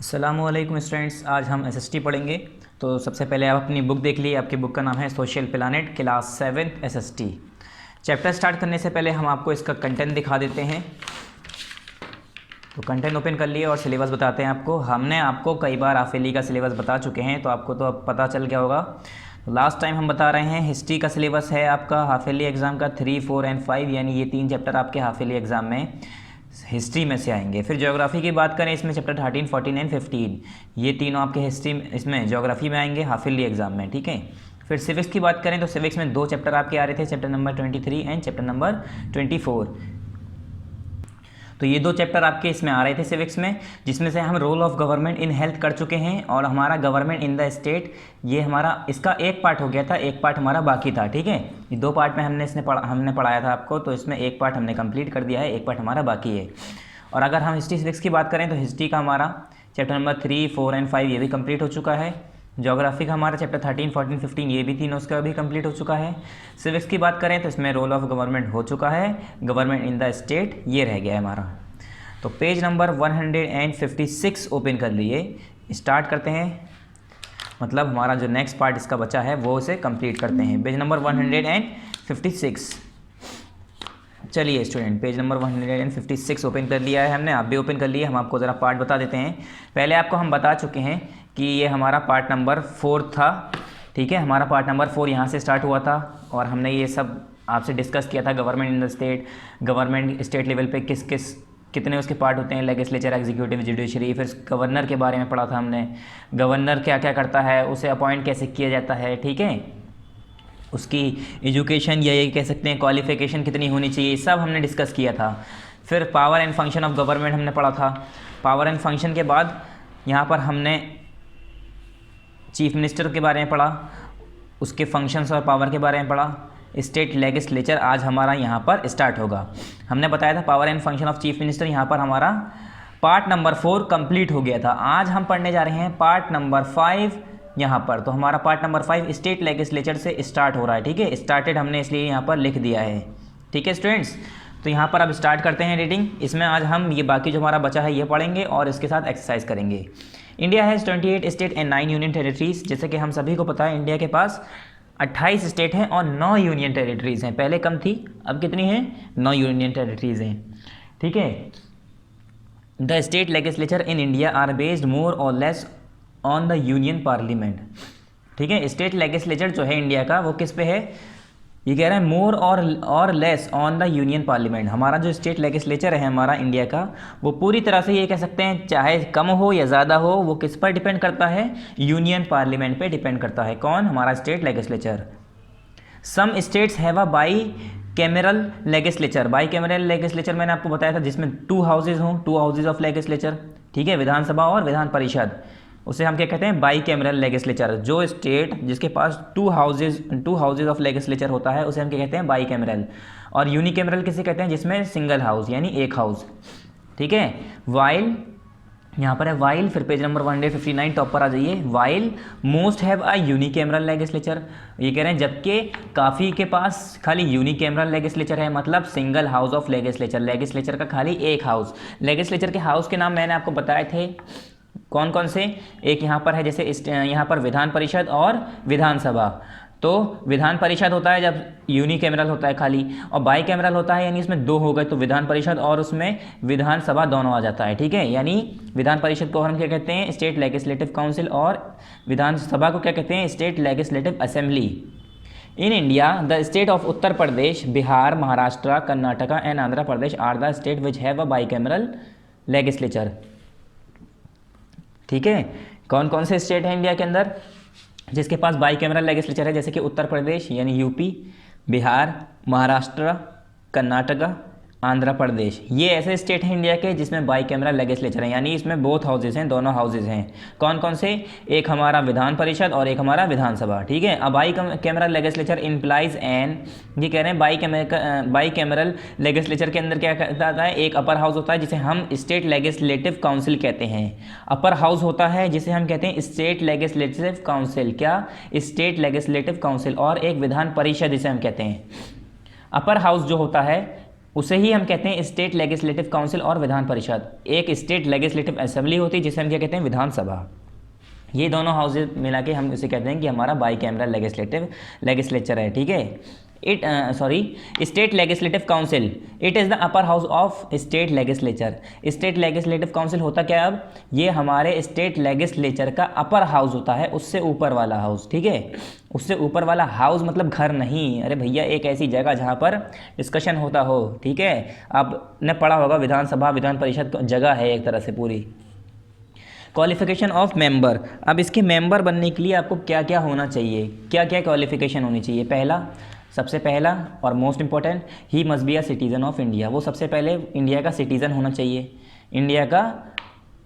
अस्सलामुअलैकुम स्टूडेंट्स, आज हम एसएसटी पढ़ेंगे। तो सबसे पहले आप अपनी बुक देख लीजिए। आपकी बुक का नाम है social planet class 7 SST. Chapter start करने से पहले हम आपको इसका कंटेंट दिखा देते हैं। तो कंटेंट ओपन कर लिए और सिलेबस बताते हैं आपको। हमने आपको कई बार हाफ-ईयरली का सिलेबस बता चुके हैं, तो आपको तो अब पता चल गया होगा। तो लास्ट टाइम हम बता रहे हैं हिस्ट्री का सिलेबस है आपका हाफ-ईयरली एग्ज़ाम का 3, 4 एंड 5, यानी ये 3 चैप्टर आपके हाफ-ईयरली एग्ज़ाम में हिस्ट्री में से आएंगे। फिर ज्योग्राफी की बात करें, इसमें चैप्टर 13, 14 एंड 15 ये तीनों आपके हिस्ट्री इसमें ज्योग्राफी में आएंगे हाफ-ईयरली एग्जाम में, ठीक है। फिर सिविक्स की बात करें तो सिविक्स में 2 चैप्टर आपके आ रहे थे, chapter number 23 and chapter number 24। तो ये 2 चैप्टर आपके इसमें आ रहे थे सिविक्स में, जिसमें से हम role of government in health कर चुके हैं और हमारा गवर्नमेंट इन द स्टेट ये हमारा इसका एक पार्ट हो गया था, एक पार्ट हमारा बाकी था, ठीक है। ये 2 पार्ट में हमने पढ़ाया था आपको, तो इसमें एक पार्ट हमने कंप्लीट कर दिया है, एक पार्ट हमारा बाकी है। और अगर हम हिस्ट्री सिविक्स की बात करें तो हिस्ट्री का हमारा चैप्टर नंबर 3, 4 एंड 5 ये भी कंप्लीट हो चुका है। ज्योग्राफी का हमारा चैप्टर 13, 14, 15 ये भी तीनों उसका भी कंप्लीट हो चुका है। सिविक्स की बात करें तो इसमें रोल ऑफ गवर्नमेंट हो चुका है, गवर्नमेंट इन द स्टेट ये रह गया है हमारा। तो पेज नंबर 156 ओपन कर लिए, स्टार्ट करते हैं। मतलब हमारा जो नेक्स्ट पार्ट इसका बचा है वो उसे कंप्लीट करते हैं। Page number 156। चलिए स्टूडेंट, पेज नंबर 156 ओपन कर लिया है हमने, आप भी ओपन कर लिए। हम आपको ज़रा पार्ट बता देते हैं। पहले आपको हम बता चुके हैं कि ये हमारा पार्ट नंबर 4 था, ठीक है। हमारा पार्ट नंबर 4 यहाँ से स्टार्ट हुआ था और हमने ये सब आपसे डिस्कस किया था। Government in the state, government state level पे कितने उसके पार्ट होते हैं, लेजिस्लेचर, एग्जीक्यूटिव, जुडिशरी। फिर गवर्नर के बारे में पढ़ा था हमने, गवर्नर क्या क्या करता है, उसे अपॉइंट कैसे किया जाता है, ठीक है। उसकी एजुकेशन या ये कह सकते हैं क्वालिफिकेशन कितनी होनी चाहिए, सब हमने डिस्कस किया था। फिर power and function of government हमने पढ़ा था। पावर एंड फंक्शन के बाद यहाँ पर हमने चीफ मिनिस्टर के बारे में पढ़ा, उसके फंक्शंस और पावर के बारे में पढ़ा। स्टेट लेजिस्लेचर आज हमारा यहाँ पर स्टार्ट होगा। हमने बताया था power and function of chief minister, यहाँ पर हमारा पार्ट नंबर 4 कंप्लीट हो गया था। आज हम पढ़ने जा रहे हैं पार्ट नंबर 5 यहाँ पर। तो हमारा पार्ट नंबर 5 स्टेट लेजिस्लेचर से स्टार्ट हो रहा है, ठीक है। स्टार्टेड हमने इसलिए यहाँ पर लिख दिया है, ठीक है स्टूडेंट्स। तो यहाँ पर अब स्टार्ट करते हैं रीडिंग। इसमें आज हम ये बाकी जो हमारा बचा है ये पढ़ेंगे और इसके साथ एक्सरसाइज करेंगे। India has 28 state and 9 union territories. जैसे कि हम सभी को पता है इंडिया के पास 28 स्टेट हैं और 9 यूनियन टेरिटरीज़ हैं। पहले कम थी, अब कितनी हैं? 9 यूनियन टेरिटरीज़ हैं, ठीक है। The state legislature in India are based more or less on the union parliament, ठीक है। स्टेट लेजिस्लेचर जो है इंडिया का वो किस पे है? ये कह रहा है मोर or less on the union parliament. हमारा जो स्टेट लेजिस्लेचर है हमारा इंडिया का, वो पूरी तरह से ये कह सकते हैं चाहे कम हो या ज़्यादा हो, वो किस पर डिपेंड करता है? यूनियन पार्लियामेंट पे डिपेंड करता है। कौन? हमारा state legislature. Some states have a bicameral legislature. Bicameral legislature मैंने आपको बताया था, जिसमें 2 हाउसेज हों, 2 हाउसेज ऑफ लेजिस्लेचर, ठीक है, विधानसभा और विधान परिषद। उसे हम क्या कहते हैं? By cameral legislature. जो स्टेट जिसके पास 2 हाउसेज ऑफ लेजिस्लेचर होता है उसे हम क्या कहते हैं? By cameral. और यूनिकैमरल किसे कहते हैं? जिसमें सिंगल हाउस यानी एक हाउस, ठीक है। वाइल यहाँ पर है वाइल, फिर पेज नंबर 159 टॉप पर आ जाइए। While most have a unicameral legislature, ये कह रहे हैं जबकि काफ़ी के पास खाली यूनिकैमरल लेजिस्लेचर है, मतलब single house of legislature. Legislature का खाली एक हाउस। लेजिस्लेचर के हाउस के नाम मैंने आपको बताए थे, कौन कौन से? एक यहाँ पर है जैसे यहाँ पर विधान परिषद और विधानसभा। तो विधान परिषद होता है जब यूनिकैमरल होता है खाली, और बाई कैमरल होता है यानी इसमें 2 हो गए, तो विधान परिषद और उसमें विधानसभा दोनों आ जाता है, ठीक है। यानी विधान परिषद को हम क्या कहते हैं? स्टेट लेजिस्लेटिव काउंसिल, और विधानसभा को क्या कहते हैं? State legislative assembly. In India the state of Uttar Pradesh, Bihar, Maharashtra, Karnataka and Andhra Pradesh are the state which have a bicameral legislature, ठीक है। कौन कौन से स्टेट हैं इंडिया के अंदर जिसके पास बाई कैमरल लेजिस्लेचर है? जैसे कि उत्तर प्रदेश यानी यूपी, बिहार, महाराष्ट्र, कर्नाटका, आंध्र प्रदेश, ये ऐसे स्टेट हैं इंडिया के जिसमें बाई कैमरल लेजिस्लेचर है, यानी इसमें बोथ हाउसेज हैं, दोनों हाउसेज हैं। कौन कौन से? एक हमारा विधान परिषद और एक हमारा विधानसभा, ठीक है। अब bicameral legislature implies an, ये कह रहे हैं बाई कैमरल लेजिस्लेचर के अंदर क्या कहता है? एक अपर हाउस होता है जिसे हम स्टेट लेजिस्लेटिव काउंसिल कहते हैं। अपर हाउस होता है जिसे हम कहते हैं स्टेट लेजिस्लेटिव काउंसिल, क्या? State legislative council. और एक विधान परिषद जिसे हम कहते हैं। अपर हाउस जो होता है उसे ही हम कहते हैं स्टेट लेजिस्लेटिव काउंसिल और विधान परिषद। एक स्टेट लेजिस्लेटिव असेंबली होती है जिसे हम क्या कहते हैं, विधानसभा। ये दोनों हाउसेज मिला के हम इसे कहते हैं कि हमारा बाई कैमरल लेजिस्लेचर है, ठीक है। State legislative council, it is the upper house of state legislature. State legislative council होता क्या है, अब ये हमारे स्टेट लेजिस्लेचर का अपर हाउस होता है, उससे ऊपर वाला हाउस, ठीक है। उससे ऊपर वाला हाउस मतलब घर नहीं, अरे भैया एक ऐसी जगह जहाँ पर डिस्कशन होता हो, ठीक है। आपने पढ़ा होगा विधानसभा विधान परिषद जगह है एक तरह से पूरी। क्वालिफिकेशन ऑफ मेंबर, अब इसके मेंबर बनने के लिए आपको क्या क्या होना चाहिए, क्या क्या क्वालिफिकेशन होनी चाहिए। सबसे पहला और most important, he must be a citizen of India. वो सबसे पहले इंडिया का सिटीज़न होना चाहिए, इंडिया का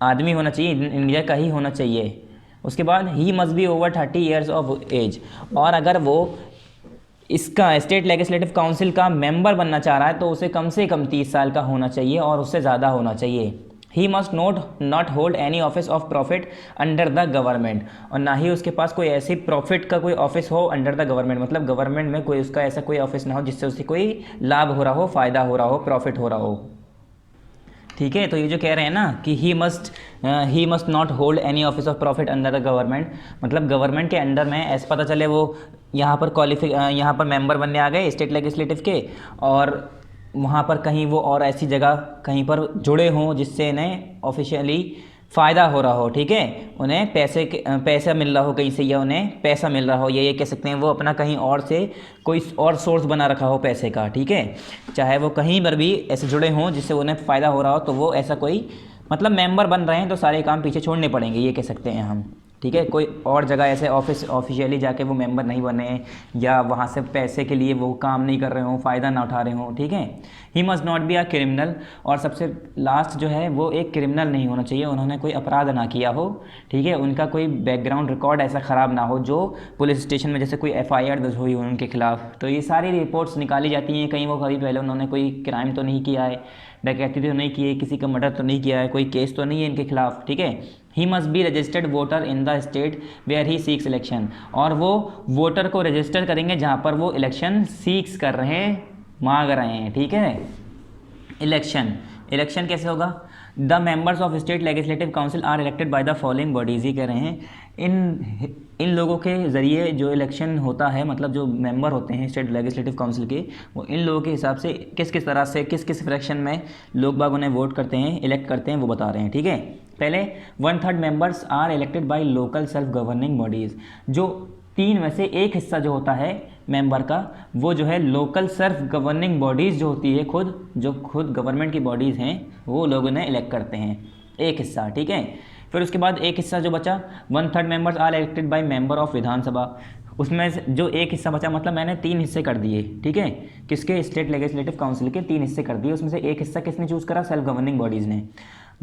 आदमी होना चाहिए, इंडिया का ही होना चाहिए। उसके बाद he must be over 30 years of age, और अगर वो इसका स्टेट लेजिस्लेटिव काउंसिल का मेंबर बनना चाह रहा है तो उसे कम से कम 30 साल का होना चाहिए और उससे ज़्यादा होना चाहिए। He must not hold any office of profit under the government, और ना ही उसके पास कोई ऐसी प्रॉफिट का कोई ऑफिस हो अंडर द गवर्नमेंट, मतलब गवर्नमेंट में कोई उसका ऐसा कोई ऑफिस ना हो जिससे उसे कोई लाभ हो रहा हो, फ़ायदा हो रहा हो, प्रॉफिट हो रहा हो, ठीक है। तो ये जो कह रहे हैं ना कि he must not hold any office of profit under the government, मतलब गवर्नमेंट के अंडर में ऐसे पता चले वो यहाँ पर मेंबर बनने आ गए स्टेट लेजिस्लेटिव के, और वहाँ पर कहीं वो और ऐसी जगह कहीं पर जुड़े हों जिससे इन्हें ऑफिशियली फ़ायदा हो रहा हो, ठीक है। उन्हें पैसा मिल रहा हो कहीं से, या उन्हें पैसा मिल रहा हो, ये कह सकते हैं वो अपना कहीं और से कोई और सोर्स बना रखा हो पैसे का, ठीक है। चाहे वो कहीं पर भी ऐसे जुड़े हों जिससे उन्हें फ़ायदा हो रहा हो, तो वो ऐसा कोई मतलब मेंबर बन रहे हैं तो सारे काम पीछे छोड़ने पड़ेंगे, ये कह सकते हैं हम, ठीक है। कोई और जगह ऐसे ऑफिशियली जाके वो मेंबर नहीं बने हैं, या वहाँ से पैसे के लिए वो काम नहीं कर रहे हों, फ़ायदा ना उठा रहे हों, ठीक है। He must not be a criminal, और सबसे लास्ट जो है वो एक क्रिमिनल नहीं होना चाहिए, उन्होंने कोई अपराध ना किया हो, ठीक है। उनका कोई बैकग्राउंड रिकॉर्ड ऐसा ख़राब ना हो जो पुलिस स्टेशन में जैसे कोई FIR दर्ज हुई हो उनके खिलाफ, तो ये सारी रिपोर्ट्स निकाली जाती हैं। कहीं पहले उन्होंने कोई क्राइम तो नहीं किया है, डकैती तो नहीं की है, किसी का मर्डर तो नहीं किया है, कोई केस तो नहीं है इनके खिलाफ, ठीक है। He must be registered voter in the state where he seeks election, और वो वोटर को रजिस्टर करेंगे जहाँ पर वो इलेक्शन सीक्स कर रहे हैं, मांग रहे हैं, ठीक है। इलेक्शन कैसे होगा, the members of state legislative council are elected by the following bodies, ही कह रहे हैं इन लोगों के ज़रिए जो इलेक्शन होता है, मतलब जो मेंबर होते हैं स्टेट लेजिस्लेटिव काउंसिल के, वो इन लोगों के हिसाब से किस तरह से किस फ्रैक्शन में लोग बाग उन्हें वोट करते हैं, इलेक्ट करते हैं, वो बता रहे हैं, ठीक है। पहले 1/3 members are elected by local self governing bodies, जो 3 में से 1 हिस्सा जो होता है मेंबर का, वो जो है लोकल सेल्फ गवर्निंग बॉडीज़ जो होती है खुद गवर्नमेंट की बॉडीज़ हैं, वो लोग उन्हें इलेक्ट करते हैं, 1 हिस्सा, ठीक है। फिर उसके बाद 1 हिस्सा जो बचा, 1/3 members are elected by member of Vidhan Sabha, उसमें से जो 1 हिस्सा बचा, मतलब मैंने 3 हिस्से कर दिए, ठीक है। किसके, स्टेट लेजिस्लेटिव काउंसिल के 3 हिस्से कर दिए, उसमें से 1 हिस्सा किसने चूज़ करा, सेल्फ गवर्निंग बॉडीज़ ने।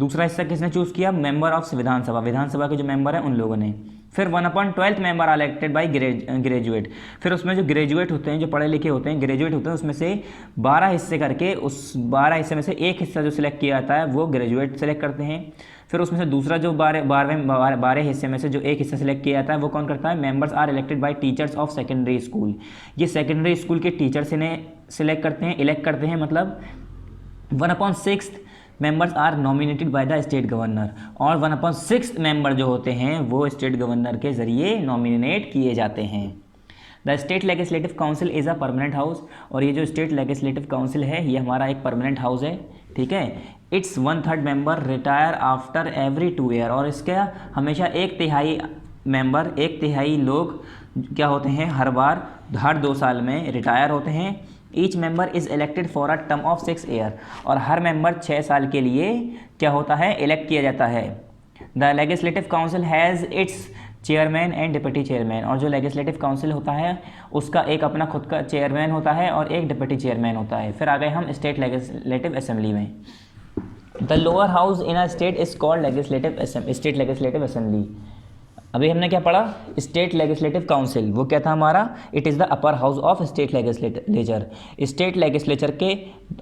दूसरा हिस्सा किसने चूज़ किया, मेंबर ऑफ विधानसभा के जो मेंबर हैं उन लोगों ने। फिर 1/12 member are elected by graduate, फिर उसमें जो ग्रेजुएट होते हैं, जो पढ़े लिखे होते हैं, ग्रेजुएट होते हैं, उसमें से 12 हिस्से करके उस 12 हिस्से में से 1 हिस्सा जो सिलेक्ट किया जाता है वो ग्रेजुएट सेलेक्ट करते हैं। फिर उसमें से दूसरा जो 12 हिस्से में से जो 1 हिस्सा सेलेक्ट किया जाता है वो कौन करता है, members are elected by teachers of secondary school, ये सेकेंडरी स्कूल के टीचर्स इन्हें सिलेक्ट करते हैं, इलेक्ट करते हैं, मतलब 1/6 members are nominated by the state governor, और 1/6 मेंबर जो होते हैं वो स्टेट गवर्नर के ज़रिए नॉमिनेट किए जाते हैं। The state legislative council is a permanent house, और ये जो स्टेट लेजिस्लेटिव काउंसिल है ये हमारा एक परमानेंट हाउस है, ठीक है। It's 1/3 member retire after every 2 year, और इसका हमेशा 1/3 मेंबर, 1/3 लोग क्या होते हैं, हर 2 साल में रिटायर होते हैं। Each member is elected for a term of 6 year, और हर मेंबर 6 साल के लिए क्या होता है, इलेक्ट किया जाता है। The legislative council has its chairman and deputy chairman, और जो लेजिस्लेटिव काउंसिल होता है उसका एक अपना खुद का चेयरमैन होता है और एक डिप्टी चेयरमैन होता है। फिर आ गए हम स्टेट लेजिस्लेटिव असेंबली में। The lower house in a state is called state legislative assembly. अभी हमने क्या पढ़ा, स्टेट लेजिस्लेटिव काउंसिल, वो क्या था हमारा, it is the upper house of state legislature. State legislature के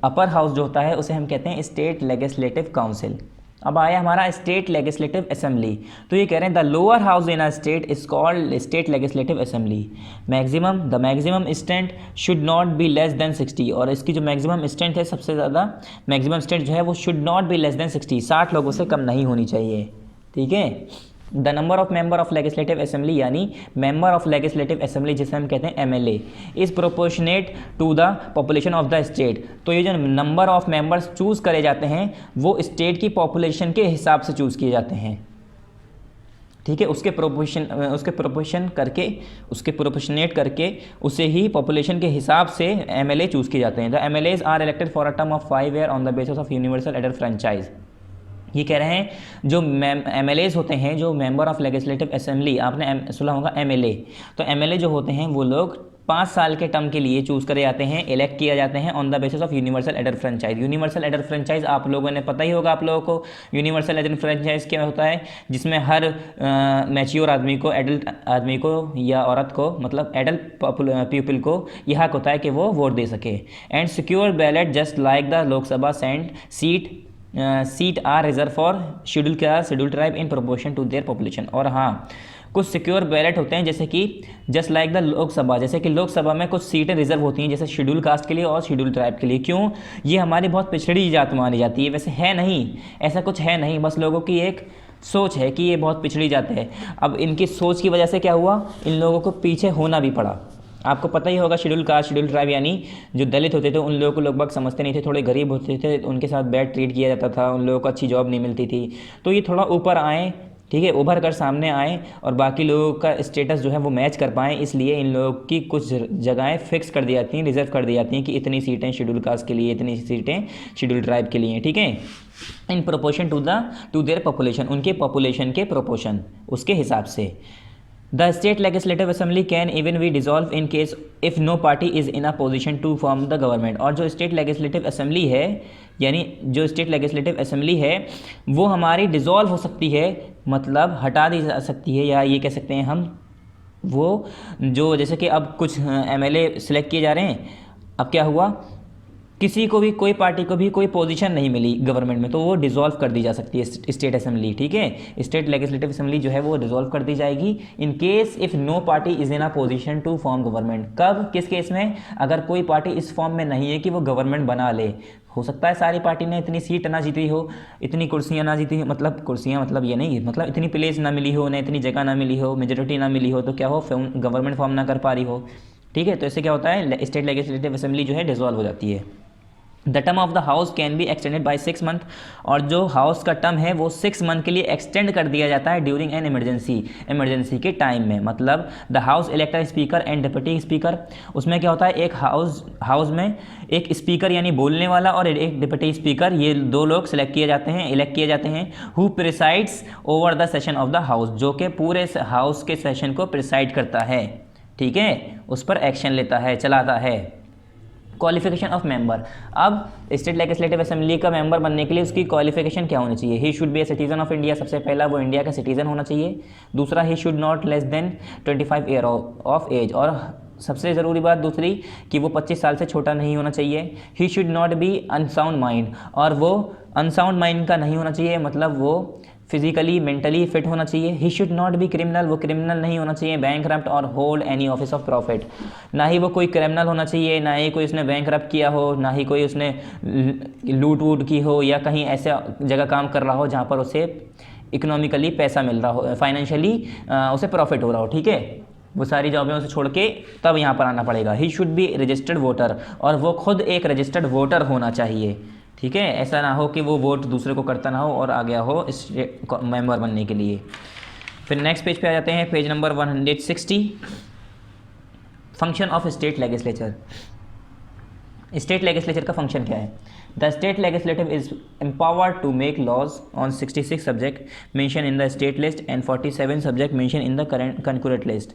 अपर हाउस जो होता है उसे हम कहते हैं स्टेट लेजिस्लेटिव काउंसिल, अब आया हमारा स्टेट लेजिस्लेटिव असेंबली। तो ये कह रहे हैं the lower house in a state is called state legislative assembly. The maximum strength should not be less than 60, और इसकी जो मैक्सिमम स्ट्रेंथ है, सबसे ज़्यादा मैक्सिमम स्ट्रेंथ जो है वो should not be less than 60, 60 लोगों से कम नहीं होनी चाहिए। ठीक है। The number of member of legislative assembly, यानी मेंबर ऑफ लेजिस्लेटिव असेंबली जिसे हम कहते हैं MLA, is proportionate to the population of the state. तो ये जो नंबर ऑफ मेंबर्स चूज़ करे जाते हैं वो स्टेट की पॉपुलेशन के हिसाब से चूज़ किए जाते हैं। ठीक है, उसके प्रोपोर्शनेट करके उसे ही पॉपुलेशन के हिसाब से एमएलए चूज़ किए जाते हैं। The MLAs are elected for a term of 5 year on the basis of universal adult franchise. ये कह रहे हैं जो एमएलएज होते हैं, जो मेंबर ऑफ लेजिस्लेटिव असेंबली, आपने सुना होगा एमएलए, तो एमएलए जो होते हैं वो लोग 5 साल के टर्म के लिए चूज़ करे जाते हैं, इलेक्ट किया जाते हैं on the basis of universal adult franchise. Universal adult franchise आप लोगों ने पता ही होगा, आप लोगों को यूनिवर्सल एडर फ्रेंचाइज क्या होता है, जिसमें हर मैच्योर आदमी को, एडल्ट आदमी को या औरत को, मतलब एडल्ट पीपल को यह हक होता है कि वो वोट दे सके। And secure ballot just like the Lok Sabha seat are reserve for schedule caste, schedule tribe in proportion to their population. और हाँ, कुछ सिक्योर बैलेट होते हैं जैसे कि जस्ट लाइक द लोकसभा, जैसे कि लोकसभा में कुछ सीटें रिजर्व होती हैं जैसे शेड्यूल कास्ट के लिए और शेड्यूल ट्राइब के लिए। क्यों? ये हमारी बहुत पिछड़ी जात मानी जाती है, वैसे है नहीं, ऐसा कुछ है नहीं, बस लोगों की एक सोच है कि ये बहुत पिछड़ी जात है। अब इनकी सोच की वजह से क्या हुआ, इन लोगों को पीछे होना भी पड़ा। आपको पता ही होगा शेड्यूल कास्ट, शेड्यूल ट्राइब यानी जो दलित होते थे उन लोगों को लगभग समझते नहीं थे, थोड़े गरीब होते थे, उनके साथ बैड ट्रीट किया जाता था, उन लोगों को अच्छी जॉब नहीं मिलती थी। तो ये थोड़ा ऊपर आए, ठीक है, उभर कर सामने आए और बाकी लोगों का स्टेटस जो है वो मैच कर पाएँ, इसलिए इन लोगों की कुछ जगहें फिक्स कर दी जाती हैं, रिजर्व कर दी जाती हैं कि इतनी सीटें शेड्यूल कास्ट के लिए, इतनी सीटें शेड्यूल ट्राइब के लिए। ठीक है, in proportion to their population, उनके पॉपुलेशन के प्रोपोर्शन, उसके हिसाब से। The state legislative assembly can even be dissolve in case if no party is in a position to form the government. और जो स्टेट लेजिस्लेटिव असेंबली है, यानी जो स्टेट लेजिस्लेटिव असेंबली है वो हमारी डिज़ोल्व हो सकती है, मतलब हटा दी जा सकती है, या ये कह सकते हैं हम, वो जो जैसे कि अब कुछ एमएलए सिलेक्ट किए जा रहे हैं, अब क्या हुआ, किसी को भी, कोई पार्टी को भी कोई पोजीशन नहीं मिली गवर्नमेंट में, तो वो डिसॉल्व कर दी जा सकती है स्टेट असेंबली। ठीक है, स्टेट लेजिस्लेटिव असेंबली जो है वो डिसॉल्व कर दी जाएगी in case if no party is in a position to form government. कब, किस केस में? अगर कोई पार्टी इस फॉर्म में नहीं है कि वो गवर्नमेंट बना ले। हो सकता है सारी पार्टी ने इतनी सीट ना जीती हो, इतनी कुर्सियाँ ना जीती हो, मतलब कुर्सियाँ मतलब ये नहीं, मतलब इतनी प्लेस ना मिली हो, उन्हें इतनी जगह ना मिली हो, मेजोरिटी ना मिली हो, तो क्या हो, गवर्नमेंट फॉर्म ना कर पा रही हो। ठीक है, तो इससे क्या होता है, स्टेट लेजिस्लेटिव असेंबली जो है डिसॉल्व हो जाती है। The term of the house can be extended by 6 month, और जो हाउस का टर्म है वो 6 मंथ के लिए एक्सटेंड कर दिया जाता है ड्यूरिंग एन इमरजेंसी के टाइम में। मतलब the house elect speaker and deputy speaker. उसमें क्या होता है, एक हाउस में एक स्पीकर यानी बोलने वाला और एक डिप्टी स्पीकर, ये 2 लोग इलेक्ट किए जाते हैं who presides over the session of the house, जो कि पूरे हाउस के सेशन को प्रिसाइड करता है। ठीक है, उस पर एक्शन लेता है, चलाता है। Qualification of member. अब स्टेट लेजिस्लेटिव असेंबली का मेंबर बनने के लिए उसकी क्वालिफिकेशन क्या होनी चाहिए? He should be a citizen of India. सबसे पहला वो इंडिया का सिटीजन होना चाहिए। दूसरा, he should not less than 25 year of age, और सबसे ज़रूरी बात दूसरी कि वो 25 साल से छोटा नहीं होना चाहिए। He should not be unsound mind, और वो अनसाउंड माइंड का नहीं होना चाहिए, मतलब वो फिजिकली मेंटली फिट होना चाहिए। He should not be criminal, वो क्रिमिनल नहीं होना चाहिए। बैंकरप्ट और hold any office of profit, ना ही वो कोई क्रिमिनल होना चाहिए, ना ही कोई उसने बैंकरप्ट किया हो, ना ही कोई उसने लूट वूट की हो, या कहीं ऐसे जगह काम कर रहा हो जहाँ पर उसे इकोनॉमिकली पैसा मिल रहा हो, फाइनेंशियली उसे प्रॉफिट हो रहा हो। ठीक है, वो सारी जॉबें उसे छोड़ के तब यहाँ पर आना पड़ेगा। ही शुड बी रजिस्टर्ड वोटर, और वो खुद एक रजिस्टर्ड वोटर होना चाहिए। ठीक है, ऐसा ना हो कि वो वोट दूसरे को करता ना हो और आ गया हो इस मेंबर बनने के लिए। फिर नेक्स्ट पेज पे आ जाते हैं, page number 160, function of state legislature. State legislature का फंक्शन क्या है? The state legislative is empowered to make laws on 66 subject mention in the state list and 47 subject mention in the concurrent list.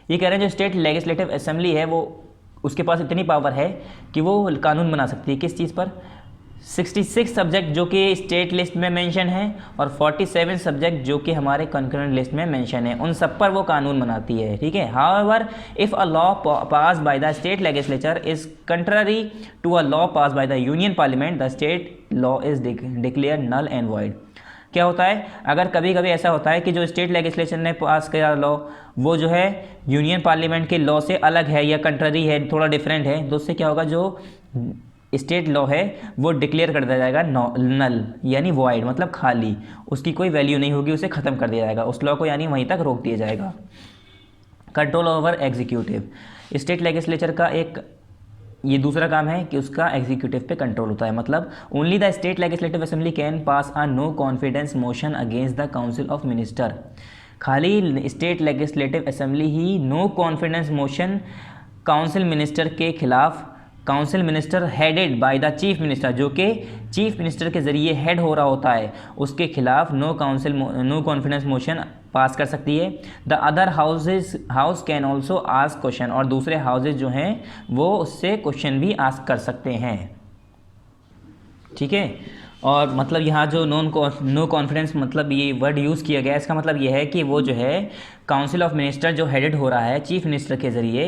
ये कह रहे हैं जो state legislative assembly है वो, उसके पास इतनी पावर है कि वो कानून बना सकती है। किस चीज़ पर? 66 सब्जेक्ट जो कि स्टेट लिस्ट में मेंशन है और 47 सब्जेक्ट जो कि हमारे कंकरेंट लिस्ट में मेंशन है, उन सब पर वो कानून बनाती है, ठीक है। However if a law pass by the state legislature is contrary to a law pass by the union parliament, the state law is declare null and void. क्या होता है, अगर कभी कभी ऐसा होता है कि जो स्टेट लेजिस्लेशन ने पास किया लॉ वो जो है यूनियन पार्लियामेंट के लॉ से अलग है या कंट्ररी है, थोड़ा डिफरेंट है, तो उससे क्या होगा, जो स्टेट लॉ है वो डिक्लेयर कर दिया जाएगा नल यानी वॉइड, मतलब खाली, उसकी कोई वैल्यू नहीं होगी, उसे ख़त्म कर दिया जाएगा, उस लॉ को यानी वहीं तक रोक दिया जाएगा। Control over executive, state legislature का एक ये दूसरा काम है कि उसका एग्जीक्यूटिव पे कंट्रोल होता है। मतलब only the state legislative assembly can pass a no confidence motion against the council of minister. खाली स्टेट लेजिस्लेटिव असेंबली ही no confidence motion council minister के खिलाफ, council minister headed by the chief minister, जो कि chief minister के ज़रिए head हो रहा होता है, उसके खिलाफ नो कॉन्फिडेंस मोशन पास कर सकती है। The other house can also ask question, और दूसरे हाउसेज जो हैं वो उससे क्वेश्चन भी आस्क कर सकते हैं, ठीक है। और मतलब यहाँ जो नो कॉन्फिडेंस मतलब ये वर्ड यूज़ किया गया है, इसका मतलब ये है कि वो जो है काउंसिल ऑफ मिनिस्टर जो हेडेड हो रहा है चीफ मिनिस्टर के ज़रिए,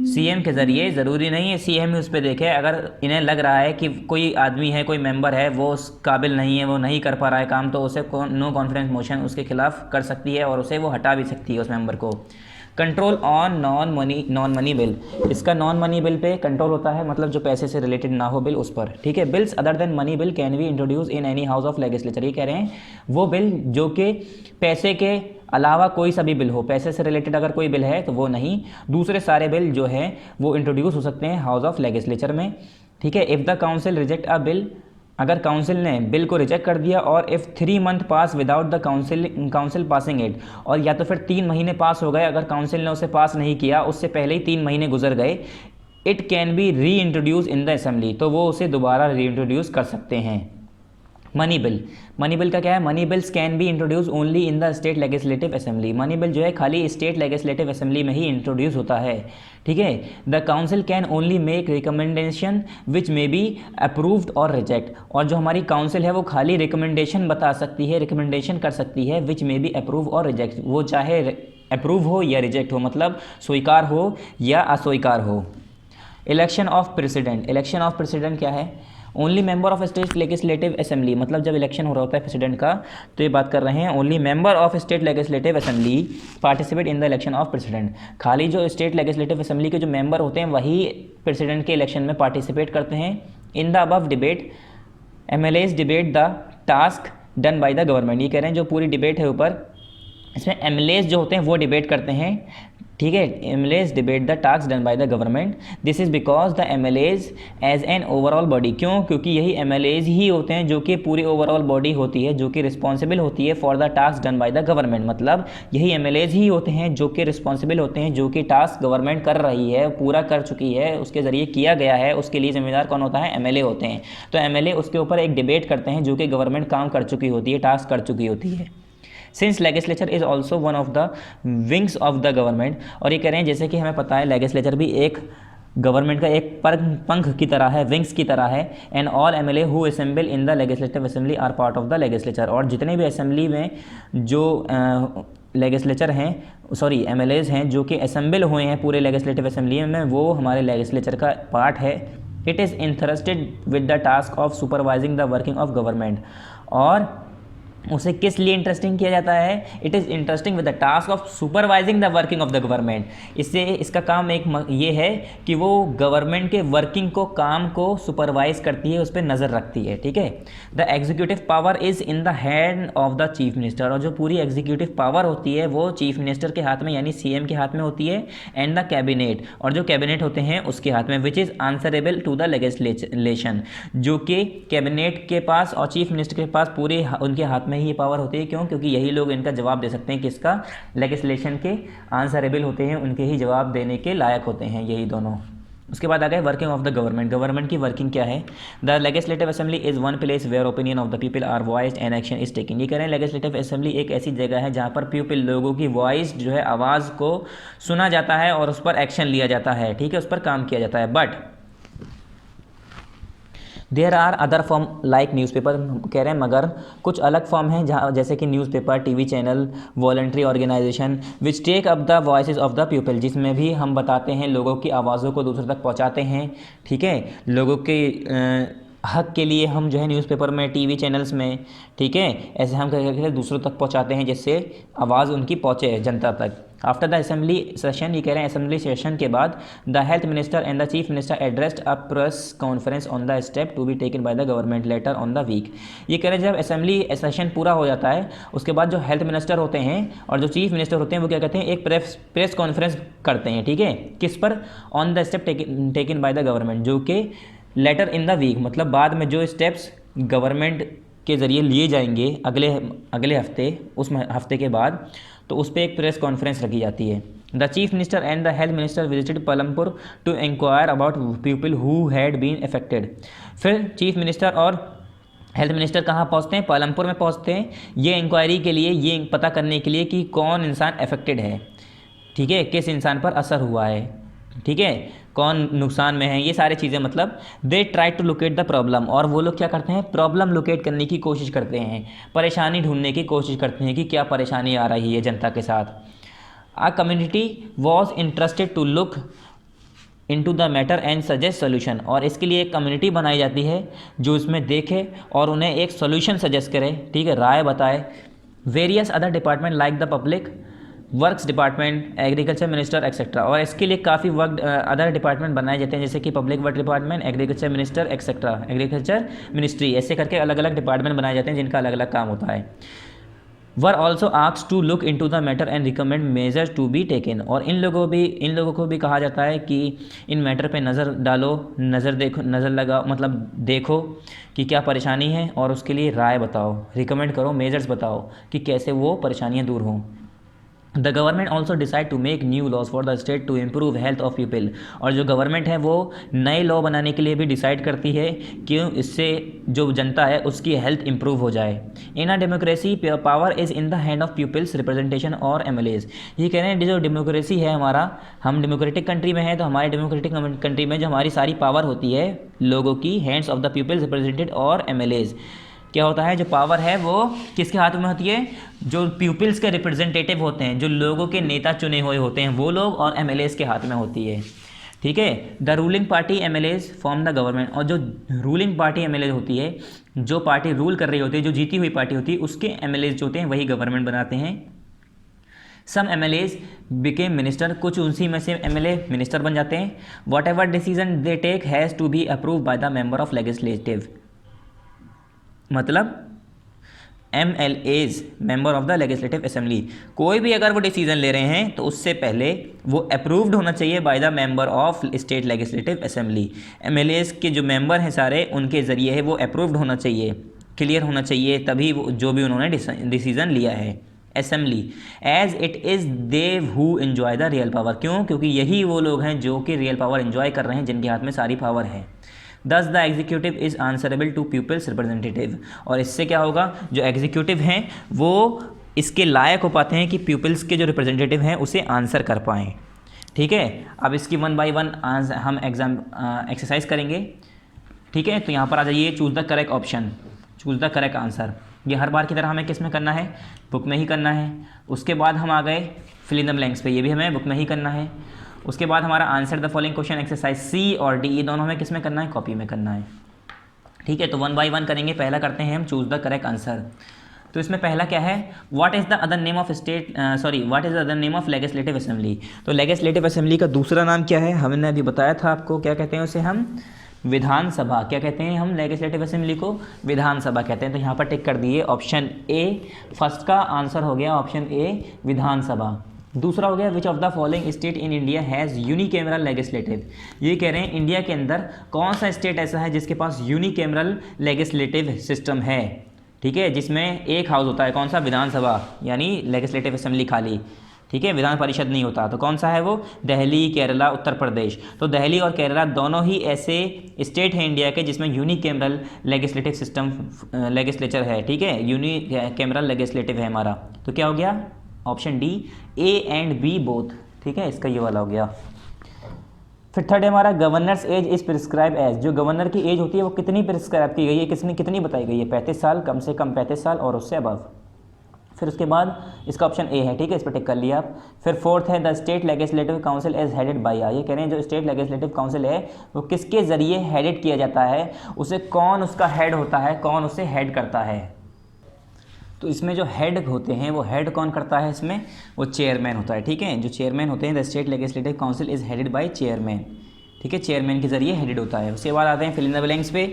सीएम के ज़रिए, ज़रूरी नहीं है सीएम ही उस पर देखे, अगर इन्हें लग रहा है कि कोई आदमी है, कोई मेंबर है, वो उस काबिल नहीं है, वो नहीं कर पा रहा है काम, तो उसे नो कॉन्फिडेंस मोशन उसके खिलाफ कर सकती है और उसे वो हटा भी सकती है उस मेंबर को। Control on non money bill, इसका नॉन मनी बिल पे कंट्रोल होता है, मतलब जो पैसे से रिलेटेड ना हो बिल उस पर, ठीक है। Bills other than money bill can be introduce in any house of legislature, ये कह रहे हैं वो बिल जो कि पैसे के अलावा कोई सा भी बिल हो, पैसे से रिलेटेड अगर कोई बिल है तो वो नहीं, दूसरे सारे बिल जो है वो इंट्रोड्यूस हो सकते हैं हाउस ऑफ लेजिस्लेचर में, ठीक है। If the council reject a bill, अगर काउंसिल ने बिल को रिजेक्ट कर दिया, और if 3 month pass without the council passing it, और या तो फिर 3 महीने पास हो गए अगर काउंसिल ने उसे पास नहीं किया, उससे पहले ही 3 महीने गुजर गए, इट कैन बी री इंट्रोड्यूस इन द असेंबली, तो वो उसे दोबारा री इंट्रोड्यूस कर सकते हैं। मनी बिल का क्या है, money bills can be introduce only in the state legislative assembly, money bill जो है खाली स्टेट लेजिस्लेटिव असेंबली में ही इंट्रोड्यूस होता है, ठीक है। The council can only make recommendation which may be approved और रिजेक्ट, और जो हमारी काउंसिल है वो खाली रिकमेंडेशन बता सकती है, रिकमेंडेशन कर सकती है, विच मे बी अप्रूव और रिजेक्ट, वो चाहे अप्रूव हो या रिजेक्ट हो, मतलब स्वीकार हो या अस्वीकार हो। इलेक्शन ऑफ प्रेसिडेंट क्या है, only member of state legislative assembly, मतलब जब इलेक्शन हो रहा होता है प्रेसिडेंट का, तो ये बात कर रहे हैं only member of state legislative assembly participate in the election of president, खाली जो स्टेट लेजिस्लेटिव असेंबली के जो मेंबर होते हैं वही प्रेसिडेंट के इलेक्शन में पार्टिसिपेट करते हैं। In the above debate MLAs debate the task done by the government, ये कह रहे हैं जो पूरी डिबेट है ऊपर, इसमें MLAs जो होते हैं वो डिबेट करते हैं, ठीक है। MLAs debate the task done by the government, this is because the MLAs as an overall body, क्यों, क्योंकि यही MLAs ही होते हैं जो कि पूरी ओवरऑल बॉडी होती है, जो कि रिस्पॉन्सिबल होती है for the task done by the government, मतलब यही MLAs ही होते हैं जो कि रिस्पॉन्सिबल होते हैं, जो कि टास्क गवर्नमेंट कर रही है, पूरा कर चुकी है, उसके ज़रिए किया गया है, उसके लिए जिम्मेदार कौन होता है, MLA होते हैं। तो MLA उसके ऊपर एक डिबेट करते हैं जो कि गवर्नमेंट काम कर चुकी होती है, टास्क कर चुकी होती है। Since legislature is also one of the wings of the government, और ये कह रहे हैं जैसे कि हमें पता है लेजिस्लेचर भी एक गवर्नमेंट का एक पंख की तरह है, विंग्स की तरह है। And all MLA who assemble in the legislative assembly are part of the legislature, और जितने भी असेंबली में जो लेजिस्लेचर हैं, सॉरी MLAs हैं जो कि असेंबल हुए हैं पूरे लेजिस्लेटिव असेंबली में, वो हमारे लेजिस्लेचर का पार्ट है। It is interested with the task of supervising the working of government, और उसे किस लिए इंटरेस्टिंग किया जाता है, it is interesting with the task of supervising the working of the government, इससे इसका काम एक ये है कि वो गवर्नमेंट के वर्किंग को, काम को सुपरवाइज करती है, उस पर नज़र रखती है, ठीक है। The executive power is in the hand of the chief minister, और जो पूरी एग्जीक्यूटिव पावर होती है वो चीफ मिनिस्टर के हाथ में यानी CM के हाथ में होती है। एंड द कैबिनेट, और जो कैबिनेट होते हैं उसके हाथ में, which is answerable to the legislation, जो कि कैबिनेट के पास और चीफ मिनिस्टर के पास पूरे उनके हाथ में ही ये पावर होती है, क्यों, क्योंकि यही लोग इनका जवाब दे सकते हैं, किसका, लेजिस्लेशन के आंसरेबल होते हैं, उनके ही जवाब देने के लायक होते हैं यही दोनों। उसके बाद आ गए working of the government, government की वर्किंग क्या है। The legislative assembly is one place where opinion of the people are voiced and action is taken, ये कह रहे हैं लेजिस्लेटिव असेंबली एक ऐसी जगह है जहाँ पर पीपल, लोगों की वॉइस जो है, आवाज़ को सुना जाता है और उस पर एक्शन लिया जाता है, ठीक है, उस पर काम किया जाता है। But there are other form like newspaper, कह रहे हैं मगर कुछ अलग फॉर्म हैं जहाँ जैसे कि newspaper, TV channel, voluntary organisation which take up the voices of the people, जिसमें भी हम बताते हैं, लोगों की आवाज़ों को दूसरों तक पहुँचाते हैं। ठीक है, लोगों के हक के लिए हम जो है न्यूज़पेपर में, टीवी चैनल्स में, ठीक है, ऐसे हम करके दूसरों तक पहुंचाते हैं जिससे आवाज़ उनकी पहुंचे जनता तक। आफ्टर द असेंबली सेशन, ये कह रहे हैं असेंबली सेशन के बाद, the health minister and the chief minister addressed a press conference on the step to be taken by the government later on the week. ये कह रहे हैं जब असेंबली सेशन पूरा हो जाता है उसके बाद जो हेल्थ मिनिस्टर होते हैं और जो चीफ मिनिस्टर होते हैं वो क्या कहते हैं, एक प्रेस कॉन्फ्रेंस करते हैं। ठीक है, किस पर? On the step taken by the government, जो कि लेटर इन द वीक, मतलब बाद में जो स्टेप्स गवर्नमेंट के ज़रिए लिए जाएंगे अगले हफ्ते, उस हफ्ते के बाद, तो उस पर एक प्रेस कॉन्फ्रेंस रखी जाती है। The chief minister and the health minister visited Palampur to inquire about people who had been affected. फिर चीफ मिनिस्टर और हेल्थ मिनिस्टर कहाँ पहुँचते हैं? पालमपुर में पहुँचते हैं, ये इंक्वायरी के लिए, ये पता करने के लिए कि कौन इंसान अफेक्टेड है। ठीक है, किस इंसान पर असर हुआ है, ठीक है, कौन नुकसान में है, ये सारी चीज़ें, मतलब they try to locate the problem, और वो लोग क्या करते हैं? प्रॉब्लम लोकेट करने की कोशिश करते हैं, परेशानी ढूंढने की कोशिश करते हैं कि क्या परेशानी आ रही है जनता के साथ। A community was interested to look into the matter and suggest solution, और इसके लिए एक कम्युनिटी बनाई जाती है जो इसमें देखे और उन्हें एक सोल्यूशन सजेस्ट करे, ठीक है, राय बताए। Various other department like the public works department, agriculture minister etcetera, और इसके लिए काफ़ी वर्क अदर डिपार्टमेंट बनाए जाते हैं जैसे कि public work department, agriculture minister etcetera, agriculture ministry, ऐसे करके अलग अलग डिपार्टमेंट बनाए जाते हैं जिनका अलग अलग काम होता है। Were also asked to look into the matter and recommend measures to be taken, और इन लोगों को भी कहा जाता है कि इन मैटर पे नज़र डालो, नज़र लगाओ, मतलब देखो कि क्या परेशानी है और उसके लिए राय बताओ, रिकमेंड करो, मेजर्स बताओ कि कैसे वो परेशानियाँ दूर हों। The government also decide to make new laws for the state to improve health of people, और जो गवर्नमेंट है वो नए लॉ बनाने के लिए भी डिसाइड करती है कि इससे जो जनता है उसकी हेल्थ इंप्रूव हो जाए। In a democracy power is in the hand of people's representation और एमएलएज, ये कह रहे हैं जो डेमोक्रेसी है हमारा, हम डेमोक्रेटिक कंट्री में हैं, तो हमारे डेमोक्रेटिक कंट्री में जो हमारी सारी पावर होती है लोगों की, hands of the people's represented और एमएलएज, क्या होता है, जो पावर है वो किसके हाथ में होती है? जो पीपल्स के रिप्रेजेंटेटिव होते हैं, जो लोगों के नेता चुने हुए होते हैं वो लोग, और एमएलएज के हाथ में होती है। ठीक है, the ruling party MLAs form the government, और जो रूलिंग पार्टी एमएलए होती है, जो पार्टी रूल कर रही होती है, जो जीती हुई पार्टी होती है, उसके एमएलएज जो होते हैं वही गवर्नमेंट बनाते हैं। सम एमएलएज बिकेम मिनिस्टर, कुछ उसी में से एमएलए मिनिस्टर बन जाते हैं। Whatever decision they take has to be approve by the member of legislative, मतलब MLAs member of the legislative assembly, कोई भी अगर वो डिसीजन ले रहे हैं तो उससे पहले वो अप्रूव्ड होना चाहिए bye the member of state legislative assembly. MLAs के जो मेंबर हैं सारे, उनके ज़रिए है वो अप्रूव्ड होना चाहिए, क्लियर होना चाहिए, तभी वो जो भी उन्होंने डिसीजन लिया है। Assembly as it is they who enjoy the real power, क्यों? क्योंकि यही वो लोग हैं जो कि रियल पावर एंजॉय कर रहे हैं, जिनके हाथ में सारी पावर है। Thus the executive is answerable to people's representative, और इससे क्या होगा, जो एग्जीक्यूटिव हैं वो इसके लायक हो पाते हैं कि पीपल्स के जो रिप्रेजेंटेटिव हैं उसे आंसर कर पाएँ। ठीक है, अब इसकी 1 बाय 1 हम एक्सरसाइज करेंगे। ठीक है, तो यहाँ पर आ जाइए, choose the correct option, choose the correct answer. ये हर बार की तरह हमें किस में करना है? बुक में ही करना है। उसके बाद हम आ गए फिल इन द ब्लैंक्स पे, ये भी हमें बुक में ही करना है। उसके बाद हमारा answer the following question exercise C और डी, ये दोनों हमें किस में करना है? कॉपी में करना है। ठीक है, तो 1 बाय 1 करेंगे। पहला करते हैं हम चूज़ द करेक्ट आंसर। तो इसमें पहला क्या है? What is the other name of what is the other name of legislative assembly. तो लेजिस्लेटिव असेंबली का दूसरा नाम क्या है? हमने अभी बताया था आपको, क्या कहते हैं उसे हम? विधानसभा। क्या कहते हैं हम लेजिस्लेटिव असेंबली को? विधानसभा कहते हैं। तो यहाँ पर टिक कर दिए ऑप्शन ए, फर्स्ट का आंसर हो गया ऑप्शन ए विधानसभा। दूसरा हो गया which of the following state in India has unicameral legislative. ये कह रहे हैं इंडिया के अंदर कौन सा स्टेट ऐसा है जिसके पास यूनिकैमरल लेजिस्लेटिव सिस्टम है। ठीक है, जिसमें एक हाउस होता है, कौन सा? विधानसभा, यानी लेजिस्लेटिव असेंबली खाली। ठीक है, विधान परिषद नहीं होता। तो कौन सा है वो? दिल्ली, केरला, उत्तर प्रदेश। तो दिल्ली और केरला दोनों ही ऐसे स्टेट हैं इंडिया के जिसमें यूनिकैमरल लेजिस्लेटिव सिस्टम लेजिस्लेचर है। ठीक है, यूनिकैमरल लेजिस्लेटिव है हमारा। तो क्या हो गया? Option D, A and B both. ठीक है, इसका ये वाला हो गया। फिर थर्ड है हमारा governor's age is prescribe age, जो गवर्नर की एज होती है वो कितनी प्रिस्क्राइब की गई है, कितनी बताई गई है, 35 साल, कम से कम 35 साल और उससे अबव। फिर उसके बाद इसका ऑप्शन ए है, ठीक है, इस पर टिक कर लिया आप। फिर फोर्थ है the state legislative council is headed by, ये कह रहे हैं जो स्टेट लेजिस्लेटिव काउंसिल है वो किसके ज़रिए हेडेड किया जाता है, उसे कौन उसका हेड होता है, कौन उसे हेड करता है। तो इसमें जो हेड होते हैं वो हेड कौन करता है, इसमें वो चेयरमैन होता है, ठीक है, जो चेयरमैन होते हैं the state legislative council is headed by chairman, ठीक है, चेयरमैन के जरिए हेडेड होता है। उसके बाद आते हैं फिल इन द ब्लैंक्स पे।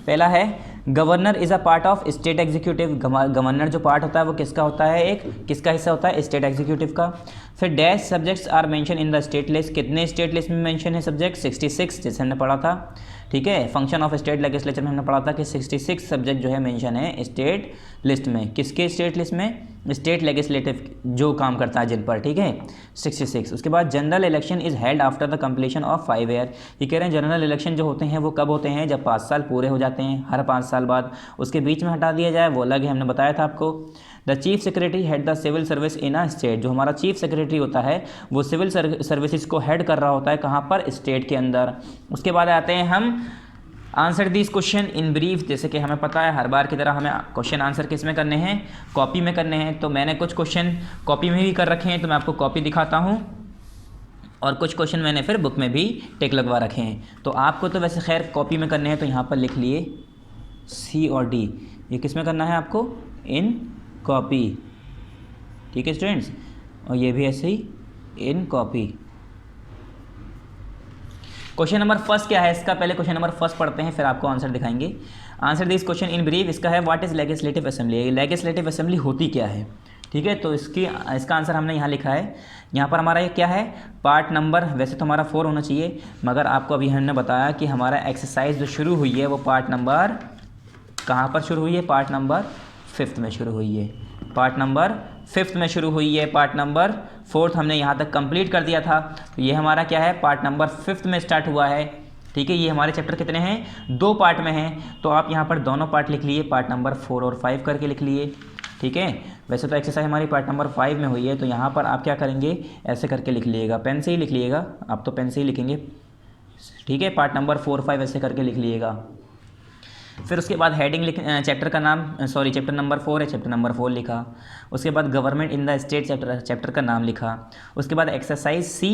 पहला है governor is a part of state executive, governor जो पार्ट होता है वो किसका होता है, एक किसका हिस्सा होता है, स्टेट एग्जीक्यूटिव का। फिर dash subjects are mention in the state list, कितने स्टेट लिस्ट में मेंशन है सब्जेक्ट, 66, जैसे हमने पढ़ा था, ठीक है। फंक्शन ऑफ स्टेट लेजिस्लेचर में हमने पढ़ा था कि 66 सब्जेक्ट जो है मेंशन है स्टेट लिस्ट में, किसके स्टेट लिस्ट में, स्टेट लेजिस्लेटिव जो काम करता है जिन पर, ठीक है, 66। उसके बाद general election is held after the completion of 5 year, ये कह रहे हैं जनरल इलेक्शन जो होते हैं वो कब होते हैं, जब 5 साल पूरे हो जाते हैं, हर 5 साल बाद। उसके बीच में हटा दिया जाए वो अलग है, हमने बताया था आपको। The chief secretary head the civil service in a state, जो हमारा चीफ सेक्रेटरी होता है वो सिविल सर्विसेज को हेड कर रहा होता है, कहाँ पर, स्टेट के अंदर। उसके बाद आते हैं हम answer this question in brief, जैसे कि हमें पता है हर बार की तरह हमें क्वेश्चन आंसर किस में करने हैं, कॉपी में करने हैं। तो मैंने कुछ क्वेश्चन कॉपी में भी कर रखे हैं, तो मैं आपको कॉपी दिखाता हूँ, और कुछ क्वेश्चन मैंने फिर बुक में भी टिक लगवा रखे हैं। तो आपको तो वैसे खैर कॉपी में करने हैं, तो यहाँ पर लिख लिए सी और डी, ये किस में करना है आपको, इन कॉपी, ठीक है स्टूडेंट्स, और ये भी ऐसे ही इन कॉपी। क्वेश्चन नंबर फर्स्ट क्या है इसका, पहले क्वेश्चन नंबर फर्स्ट पढ़ते हैं फिर आपको आंसर दिखाएंगे। Answer this question in brief, इसका है what is legislative assembly, legislative assembly होती क्या है, ठीक है। तो इसका आंसर हमने यहाँ लिखा है, यहाँ पर हमारा ये क्या है, पार्ट नंबर, वैसे तो हमारा 4 होना चाहिए, मगर आपको अभी हमने बताया कि हमारा एक्सरसाइज जो शुरू हुई है वो पार्ट नंबर कहाँ पर शुरू हुई है, पार्ट नंबर 5 में शुरू हुई है, पार्ट नंबर 5 में शुरू हुई है, पार्ट नंबर 4 हमने यहाँ तक कंप्लीट कर दिया था। तो ये हमारा क्या है, पार्ट नंबर 5 में स्टार्ट हुआ है, ठीक है। ये हमारे चैप्टर कितने हैं, 2 पार्ट में हैं, तो आप यहाँ पर दोनों पार्ट लिख लिए, पार्ट नंबर 4 और 5 करके लिख लिए, ठीक है। वैसे तो एक्सरसाइज हमारी पार्ट नंबर 5 में हुई है, तो यहाँ पर आप क्या करेंगे, ऐसे करके लिख लीजिएगा, पेन से ही लिख लीजिएगा, आप तो पेन से ही लिखेंगे, ठीक है, पार्ट नंबर 4, 5 ऐसे करके लिख लीजिएगा। फिर उसके बाद हेडिंग चैप्टर का नाम, सॉरी चैप्टर नंबर 4 है, चैप्टर नंबर 4 लिखा। उसके बाद government in the state chapter का नाम लिखा। उसके बाद एक्सरसाइज सी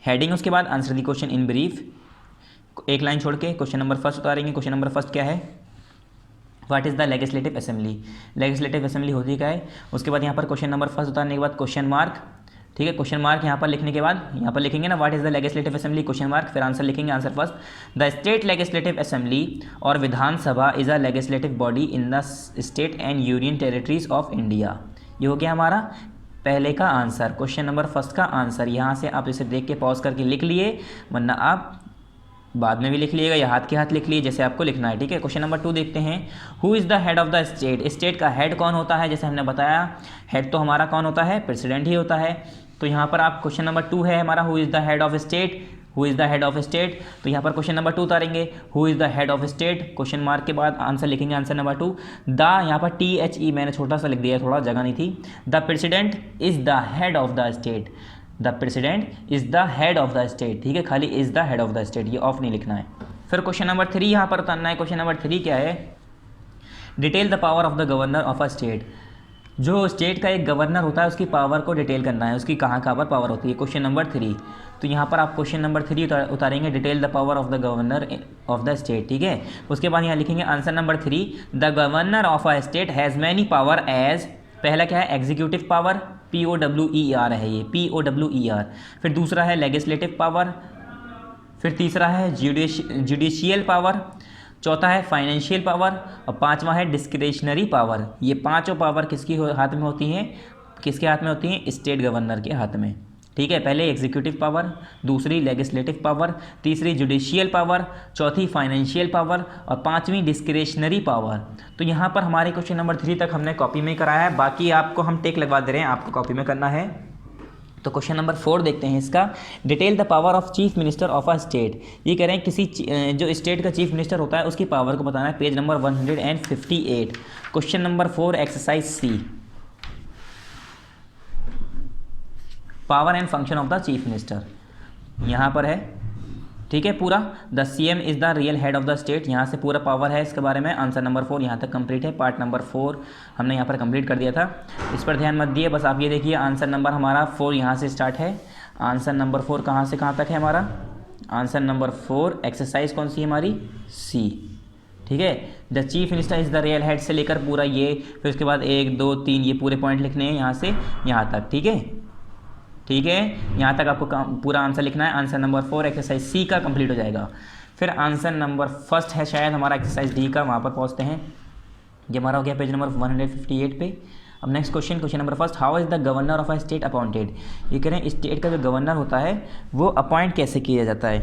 हेडिंग, उसके बाद answer the question in brief, एक लाइन छोड़ के क्वेश्चन नंबर फर्स्ट उतारेंगे। क्वेश्चन नंबर फर्स्ट क्या है, what is the legislative assembly, legislative assembly होती क्या है। उसके बाद यहाँ पर क्वेश्चन नंबर फर्स्ट उतारने के बाद क्वेश्चन मार्क, ठीक है, क्वेश्चन मार्क यहाँ पर लिखने के बाद यहाँ पर लिखेंगे ना what is the legislative assembly, question mark, फिर आंसर लिखेंगे, answer first the state legislative assembly और Vidhan Sabha is a legislative body in the state and union territories of India. ये हो गया हमारा पहले का आंसर, क्वेश्चन नंबर फर्स्ट का आंसर। यहाँ से आप इसे देख के पॉज करके लिख लिए, वरना आप बाद में भी लिख लीजिएगा या हाथ के हाथ लिख लिए, जैसे आपको लिखना है, ठीक है। क्वेश्चन नंबर 2 देखते हैं, who is the head of the state, state का हेड कौन होता है। जैसे हमने बताया हेड तो हमारा कौन होता है, प्रेसिडेंट ही होता है। तो यहाँ पर आप क्वेश्चन नंबर 2 है हमारा, who is the head of state, who is the head of state, तो यहाँ पर क्वेश्चन नंबर 2 उतारेंगे, who is the head of state, question mark के बाद आंसर लिखेंगे, आंसर नंबर 2 द, यहाँ पर THE मैंने छोटा सा लिख दिया, थोड़ा जगह नहीं थी। The president is the head of the state, the president is the head of the state, ठीक है, खाली is the head of the state, ये ऑफ नहीं लिखना है। फिर क्वेश्चन नंबर 3 यहाँ पर उतारना है। क्वेश्चन नंबर 3 क्या है, detail the power of the governor of a state, जो स्टेट का एक गवर्नर होता है उसकी पावर को डिटेल करना है, उसकी कहाँ पर पावर होती है, क्वेश्चन नंबर 3। तो यहाँ पर आप क्वेश्चन नंबर 3 उतारेंगे, detail the power of the governor of the state, ठीक है। उसके बाद यहाँ लिखेंगे answer number 3, the governor of a state has many power as, पहला क्या है, एग्जीक्यूटिव पावर, POWER है ये, POWER। फिर दूसरा है लेजिस्लेटिव पावर, फिर तीसरा है जुडिशियल पावर, चौथा है फाइनेंशियल पावर, और पांचवा है डिस्क्रिशनरी पावर। ये पांचों पावर किसकी हाथ में होती हैं, किसके हाथ में होती हैं, स्टेट गवर्नर के हाथ में, ठीक है। पहले एग्जीक्यूटिव पावर, दूसरी लेजिस्लेटिव पावर, तीसरी जुडिशियल पावर, चौथी फाइनेंशियल पावर और पांचवी डिस्क्रिशनरी पावर। तो यहाँ पर हमारे क्वेश्चन नंबर 3 तक हमने कॉपी में कराया है, बाकी आपको हम टेक लगवा दे रहे हैं, आपको कॉपी में करना है। तो क्वेश्चन नंबर 4 देखते हैं इसका, detail the power of chief minister of a state, ये कह रहे हैं किसी जो स्टेट का चीफ मिनिस्टर होता है उसकी पावर को बताना है, page number 158। Question number 4 exercise C, power and function of the chief minister. यहाँ पर है, ठीक है। पूरा the CM is the real head of the state, यहाँ से पूरा पावर है इसके बारे में। आंसर नंबर 4 यहाँ तक कंप्लीट है। पार्ट नंबर 4 हमने यहाँ पर कंप्लीट कर दिया था, इस पर ध्यान मत दिए, बस आप ये देखिए आंसर नंबर हमारा 4 यहाँ से स्टार्ट है। आंसर नंबर 4 कहाँ से कहाँ तक है हमारा? आंसर नंबर 4 एक्सरसाइज कौन सी है हमारी? C, ठीक है। The chief minister is the real head से लेकर पूरा ये, फिर उसके बाद 1 2 3 ये पूरे पॉइंट लिखने हैं यहाँ से यहाँ तक, ठीक है, ठीक है। यहाँ तक आपको पूरा आंसर लिखना है। आंसर नंबर 4 एक्सरसाइज C का कंप्लीट हो जाएगा। फिर आंसर नंबर 1 है शायद हमारा एक्सरसाइज D का, वहाँ पर पहुँचते हैं। ये हमारा हो गया पेज नंबर 158 पे। अब next question, question number 1, how is the governor of a state appointed? ये कह रहे हैं स्टेट का जो गवर्नर होता है वो अपॉइंट कैसे किया जाता है,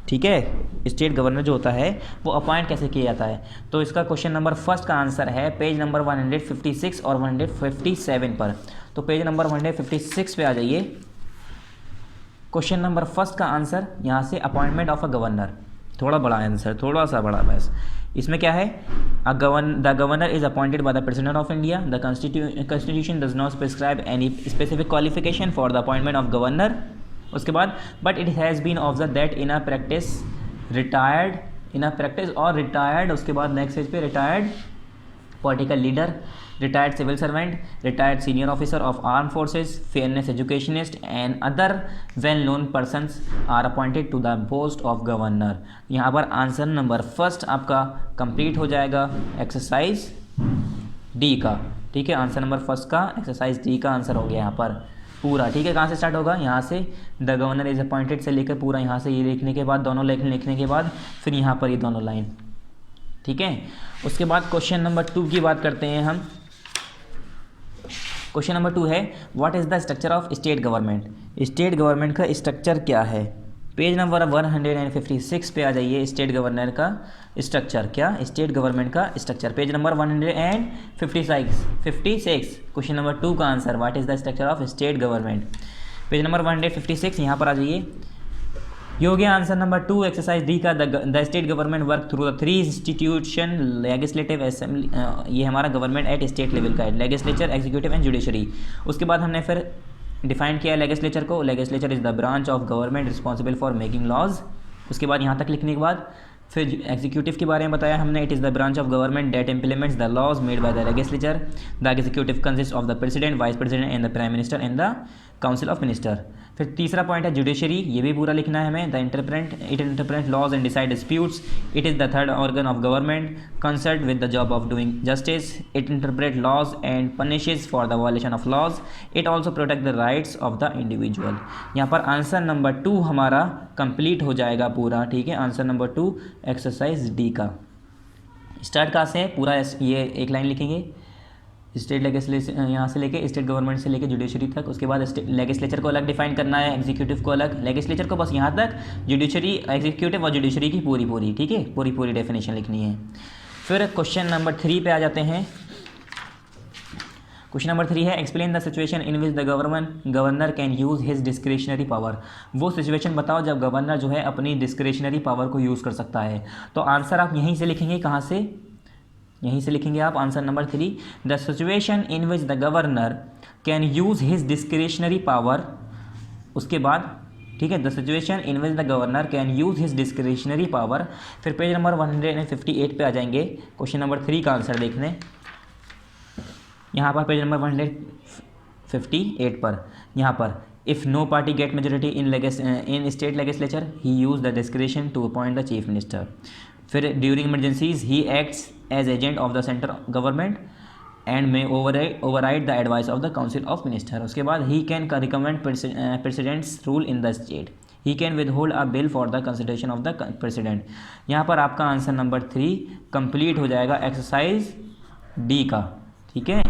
ठीक है। स्टेट गवर्नर जो होता है वो अपॉइंट कैसे किया जाता है, तो इसका क्वेश्चन नंबर 1 का आंसर है पेज नंबर 156 और 157 पर। तो पेज नंबर 156 पे आ जाइए। क्वेश्चन नंबर 1 का आंसर यहाँ से अपॉइंटमेंट ऑफ अ गवर्नर, थोड़ा बड़ा आंसर, थोड़ा सा बड़ा बस। इसमें क्या है? The governor is appointed by the president of India. The constitution does not prescribe any specific qualification for the appointment of governor. उसके बाद but it has been observe that in a practice retired, in a practice और retired, उसके बाद next page पे retired political leader, retired civil servant, retired senior officer of arm forces, fairness educationist and other well known persons are appointed to the post of governor. यहाँ पर answer number 1 आपका complete हो जाएगा exercise D का, ठीक है। Answer number 1 का exercise D का आंसर हो गया यहाँ पर पूरा, ठीक है। कहाँ से स्टार्ट होगा? यहाँ से द गवर्नर इज अपॉइंटेड से लेकर पूरा यहाँ से ये लिखने के बाद, दोनों लाइन लिखने के बाद फिर यहाँ पर ये दोनों लाइन, ठीक है। उसके बाद क्वेश्चन नंबर 2 की बात करते हैं हम। क्वेश्चन नंबर 2 है what is the structure of state government? State government का स्ट्रक्चर क्या है? पेज नंबर 156 पे आ जाइए। स्टेट गवर्नर का स्ट्रक्चर क्या? स्टेट गवर्नमेंट का structure page number 156 question number 2 का answer what is the structure of state government, page number 156 यहाँ पर आ जाइए। ये हो गया आंसर नंबर 2 एक्सरसाइज D का। The state government work through the 3 institution legislative assembly, ये हमारा गवर्नमेंट एट स्टेट लेवल का है, लेजिस्लेचर, एग्जीक्यूटिव एंड जुडिशरी। उसके बाद हमने फिर डिफाइन किया लेजिस्लेचर को। Legislature is the branch of government responsible for making laws. उसके बाद यहाँ तक लिखने के बाद फिर एग्जीक्यूटिव के बारे में बताया हमने। It is the branch of government that implements the laws made by the legislature. The executive consist of the president, vice president and the prime minister and the council of minister. फिर तीसरा point है judiciary, ये भी पूरा लिखना है हमें। It interpret laws and decide disputes. It is the third organ of government concerned with the job of doing justice. It interpret laws and punishes for the violation of laws. It also protect the rights of the individual. यहाँ पर answer number 2 हमारा complete हो जाएगा पूरा, ठीक है। Answer number 2 exercise D का। Start कहाँ से है? पूरा ये एक लाइन लिखेंगे, स्टेट लेजिस्लेचर यहाँ से लेके स्टेट गवर्नमेंट से लेके जुडिशरी तक। उसके बाद लेजिस्लेचर को अलग डिफाइन करना है, एग्जीक्यूटिव को अलग, लेजिस्लेचर को बस यहाँ तक, जुडिशरी, एग्जीक्यूटिव और जुडिशरी की पूरी, ठीक है, पूरी डेफिनेशन लिखनी है। फिर क्वेश्चन नंबर 3 पे आ जाते हैं। क्वेश्चन नंबर 3 है explain the situation in which the governor can use his discretionary power. वो सिचुएशन बताओ जब गवर्नर जो है अपनी डिस्क्रिशनरी पावर को यूज़ कर सकता है। तो आंसर आप यहीं से लिखेंगे, कहाँ से? यहीं से लिखेंगे आप answer number 3, the situation in which the governor can use his discretionary power. उसके बाद ठीक है, the situation in which the governor can use his discretionary power. फिर पेज नंबर 158 पे आ जाएंगे क्वेश्चन नंबर 3 का आंसर देखने। यहाँ पर पेज नंबर 158 पर, यहाँ पर if no party get majority in state legislature he use the discretion to appoint the chief minister. फिर during emergencies he acts as agent of the centre government and may override the advice of the council of minister. उसके बाद he can recommend president's rule in the state. He can withhold a bill for the consideration of the president. यहाँ पर आपका answer number 3 complete हो जाएगा exercise D का, ठीक है।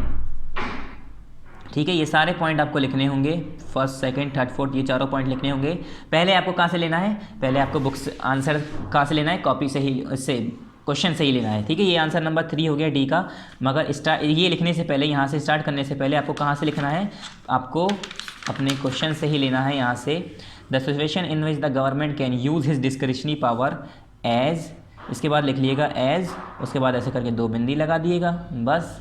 ठीक है, ये सारे पॉइंट आपको लिखने होंगे, फर्स्ट, सेकंड, थर्ड, फोर्थ, ये चारों पॉइंट लिखने होंगे। पहले आपको कहाँ से लेना है? पहले आपको बुक्स आंसर कहाँ से लेना है? कॉपी से ही, इससे क्वेश्चन से ही लेना है, ठीक है। ये आंसर नंबर 3 हो गया D का। मगर ये लिखने से पहले, यहाँ से स्टार्ट करने से पहले आपको कहाँ से लिखना है? आपको अपने क्वेश्चन से ही लेना है। यहाँ से the situation in which the government can use his discretionary power as, इसके बाद लिख लीजिएगा एज, उसके बाद ऐसे करके 2 बिंदी लगा दिएगा, बस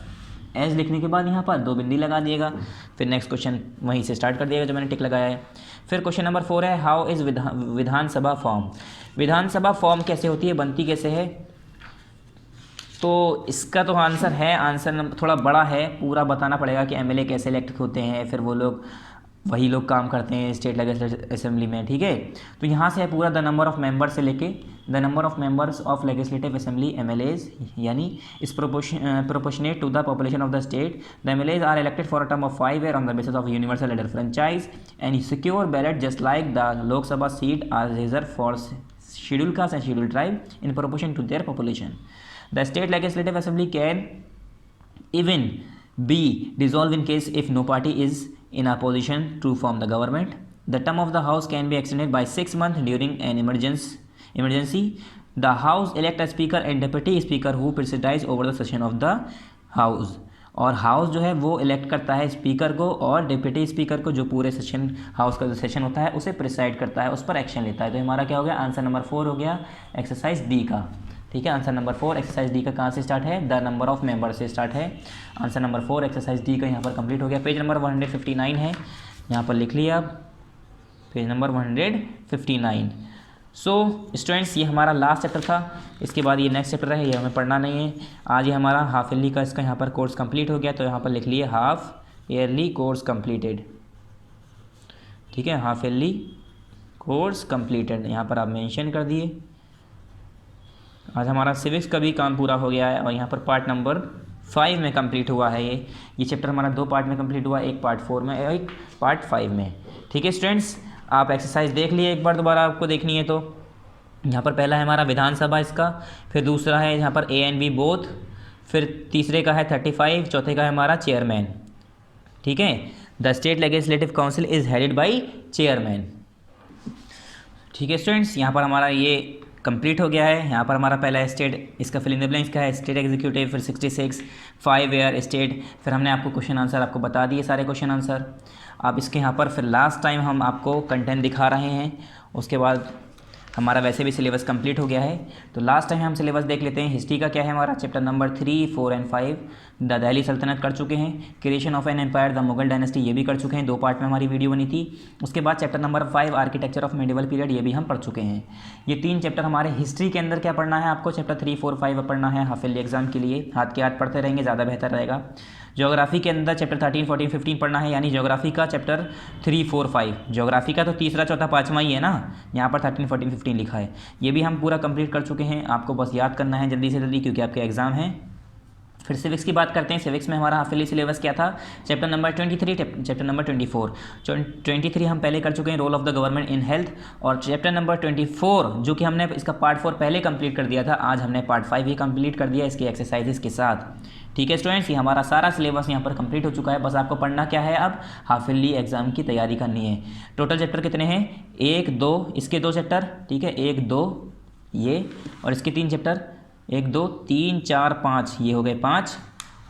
एज लिखने के बाद यहाँ पर 2 बिंदी लगा दिएगा, फिर नेक्स्ट क्वेश्चन वहीं से स्टार्ट कर दिएगा जो मैंने टिक लगाया है। फिर क्वेश्चन नंबर 4 है, how is Vidhan Sabha form. Vidhan Sabha form कैसे होती है, बनती कैसे है। तो इसका तो आंसर है, आंसर थोड़ा बड़ा है, पूरा बताना पड़ेगा कि एमएलए कैसे इलेक्ट होते हैं, फिर वो लोग वही लोग काम करते हैं स्टेट लेजिस्लेटिव असेंबली में, ठीक है। तो यहाँ से है पूरा द नंबर ऑफ मेंबर्स से लेके the number of members of legislative assembly MLAs, यानी is proportionate to the population of the state. The MLAs are elected for a term of 5 year on the basis of universal elder franchise and secure ballot just like the Lok Sabha seat are reserve for schedule caste and schedule tribe in proportion to their population. The state legislative assembly can even be dissolved in case if no party is in a position to form the government. The term of the house can be extended by 6 months during an emergency. The house elect a speaker and deputy speaker who presides over the session of the house. और house जो है वो elect करता है speaker को और deputy speaker को, जो पूरे सेशन हाउस का जो सेशन होता है उसे प्रिसाइड करता है, उस पर एक्शन लेता है। तो हमारा क्या हो गया, आंसर नंबर 4 हो गया एक्सरसाइज डी का, ठीक है। आंसर नंबर 4 एक्सरसाइज डी का कहाँ से स्टार्ट है, द नंबर ऑफ मेंबर से स्टार्ट है। आंसर नंबर 4 एक्सरसाइज डी का यहाँ पर कंप्लीट हो गया। पेज नंबर 159 है, यहाँ पर लिख लिया आप, पेज नंबर 159। सो स्टूडेंट्स, ये हमारा लास्ट चैप्टर था, इसके बाद ये नेक्स्ट चैप्टर है, ये हमें पढ़ना नहीं है। आज ये हमारा हाफ ईयरली का इसका यहाँ पर कोर्स कंप्लीट हो गया, तो यहाँ पर लिख लिए हाफ ईयरली कोर्स कंप्लीटेड, ठीक है। हाफ ईयरली कोर्स कंप्लीटेड यहाँ पर आप मेंशन कर दिए। आज हमारा सिविक्स का भी काम पूरा हो गया है और यहाँ पर पार्ट नंबर 5 में कंप्लीट हुआ है। ये चैप्टर हमारा 2 पार्ट में कंप्लीट हुआ, एक पार्ट 4 में, एक पार्ट 5 में, ठीक है। स्टूडेंट्स, आप एक्सरसाइज देख लिए एक बार, दोबारा आपको देखनी है तो यहाँ पर पहला है हमारा विधानसभा इसका, फिर दूसरा है यहाँ पर ए एंड बी बोथ, फिर तीसरे का है 35, चौथे का है हमारा चेयरमैन, ठीक है। The state legislative council is headed by chairman, ठीक है। स्टूडेंट्स, यहाँ पर हमारा ये कंप्लीट हो गया है। यहाँ पर हमारा पहला स्टेट, इसका फिल इन द ब्लैंक्स का है स्टेट एग्जीक्यूटिव, फिर 66 5 ईयर स्टेट, फिर हमने आपको क्वेश्चन आंसर आपको बता दिए सारे क्वेश्चन आंसर। आप इसके यहाँ पर फिर लास्ट टाइम हम आपको कंटेंट दिखा रहे हैं, उसके बाद हमारा वैसे भी सिलेबस कंप्लीट हो गया है। तो लास्ट टाइम हम सिलेबस देख लेते हैं। हिस्ट्री का क्या है हमारा, chapter number 3, 4 and 5 the Delhi सल्तनत कर चुके हैं। Creation of an empire the Mughal dynasty, ये भी कर चुके हैं, 2 पार्ट में हमारी वीडियो बनी थी। उसके बाद chapter number 5 architecture of medieval period, ये भी हम पढ़ चुके हैं। ये 3 चैप्टर हमारे हिस्ट्री के अंदर क्या पढ़ना है आपको, चैप्टर 3, 4, 5 पढ़ना है हाफ ईयरली एग्जाम के लिए, हाथ के हाथ पढ़ते रहेंगे ज़्यादा बेहतर रहेगा। ज्योग्राफी के अंदर चैप्टर 13, 14, 15 पढ़ना है, यानी ज्योग्राफी का चैप्टर 3, 4, 5। ज्योग्राफी का तो तीसरा, चौथा, पाँचवा ही है ना, यहाँ पर 13, 14, 15 लिखा है। ये भी हम पूरा कंप्लीट कर चुके हैं, आपको बस याद करना है जल्दी से जल्दी क्योंकि आपके एग्जाम हैं। फिर सिविक्स की बात करते हैं। सिविक्स में हमारा हाफ ईयरली सिलेबस क्या था, चैप्टर नंबर 23, चैप्टर नंबर 24। 23 हम पहले कर चुके हैं, role of the government in health, और चैप्टर नंबर 24 जो कि हमने इसका पार्ट 4 पहले कंप्लीट कर दिया था, आज हमने पार्ट 5 ही कंप्लीट कर दिया इसके एक्सरसाइजेस के साथ, ठीक है। स्टूडेंट्स, ये हमारा सारा सिलेबस यहाँ पर कंप्लीट हो चुका है, बस आपको पढ़ना क्या है, अब हाफ ईयरली एग्जाम की तैयारी करनी है। टोटल चैप्टर कितने हैं, 1, 2, इसके 2 चैप्टर, ठीक है, 1, 2 ये, और इसके 3 चैप्टर, 1, 2, 3, 4, 5, ये हो गए 5,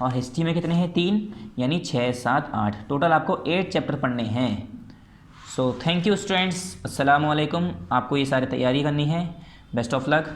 और हिस्ट्री में कितने हैं, 3, यानी 6, 7, 8, टोटल आपको 8 चैप्टर पढ़ने हैं। सो थैंक यू स्टूडेंट्स, अस्सलाम वालेकुम। आपको ये सारी तैयारी करनी है, बेस्ट ऑफ लक।